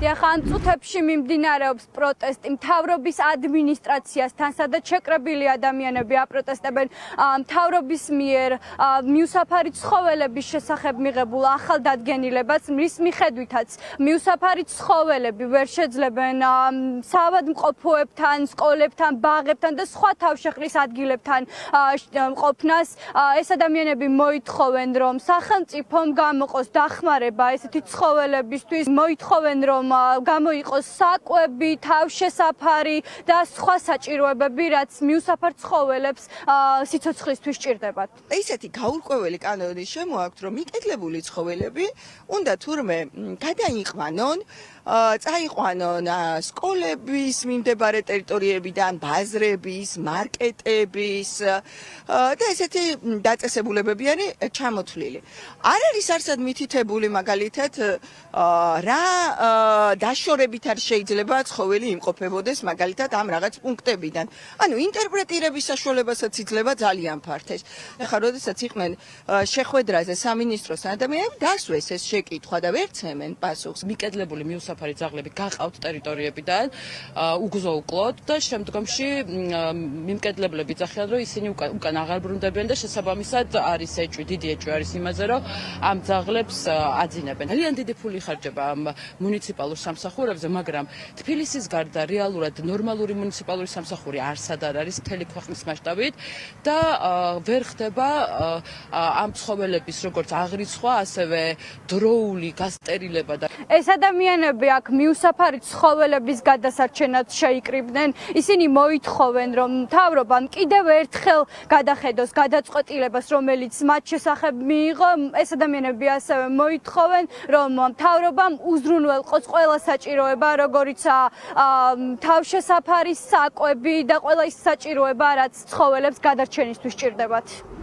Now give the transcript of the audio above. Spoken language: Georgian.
დიახ, ამ წუთებში მიმდინარეობს პროტესტი მთავრობის ადმინისტრაციასთან, სადაც შეკრებილი ადამიანები აპროტესტებენ მთავრობის მიერ მიუსაფარი ცხოველების შესახებ მიღებულ ახალ დადგენილებას, მის მიხედვითაც მიუსაფარი ცხოველები ვერ შეძლებენ საავადმყოფოებთან, სკოლებთან, ბაღებთან და სხვა თავშეყრის ადგილებთან ყოფნას. ეს ადამიანები მოითხოვენ, რომ სახელმწიფომ გამოყოს დახმარება ესეთი ცხოველებისთვის, მოითხოვენ, რომ გამოიყოს საკვები, თავშესაფარი და სხვა საჭიროებები, რაც მიუსაფარ ცხოველებს სიცოცხლისთვის სჭირდებათ. ისეთი გაურკვეველი კანონი შემოაქვთ, რომ მიკედლებული ცხოველები უნდა თურმე გადაიყვანონ, წაიყვანონ სკოლების მიმდებარე ტერიტორიებიდან, ბაზრების, მარკეტების და ესეთი დაწესებულებები არის ჩამოთვლილი. არ არის არსად მითითებული მაგალითად რა დაშორებით არ შეიძლება ცხოველი იმყოფებოდეს მაგალითად ამ რაღაც პუნქტებიდან. ანუ ინტერპრეტირების საშუალებასაც იძლევა ძალიან ფართეს. ეხლა როდესაც იყვნენ შეხვედრაზე სამინისტროსთან ადამიანები დასვეს ეს შეკითხვა და ვერ ცემენ პასუხს. მიკედლებული მიუსაფარი ძაღლები გაყავთ ტერიტორიებიდან, უგზო-უკლოდ და შემდგომში მიმკედლებლები ძახიან, რომ ისინი უკან აღარ ბრუნდებიან და შესაბამისად არის დიდი ეჭვი არის იმაზე, რომ ამ ძაღლებს აძინებენ. ძალიან დიდი ფული ხარჯება ამ მუნიციპალურ სამსახურებზე, მაგრამ თბილისის გარდა რეალურად ნორმალური მუნიციპალური სამსახური არსად არ არის მთელი ქვეყნის მასშტაბით და ვერ ხდება ამ ცხოველების როგორც აღრიცხვა, ასევე დროული გასტერილება და ეს ადამიანები აქ მიუსაფარი ცხოველების გადასარჩენად შეიკრიბნენ. ისინი მოითხოვენ, რომ მთავრობამ კიდევ ერთხელ გადახედოს გადაწყვეტილებას, რომელიც მათ შესახებ მიიღო. ეს ადამიანები ასევე მოითხოვენ, რომ მთავრობამ უზრუნველყოს ყველა საჭიროება, როგორიცაა თავშესაფარი, საკვები და ყველა ის საჭიროება, რაც ცხოველებს გადარჩენისთვის სჭირდებათ.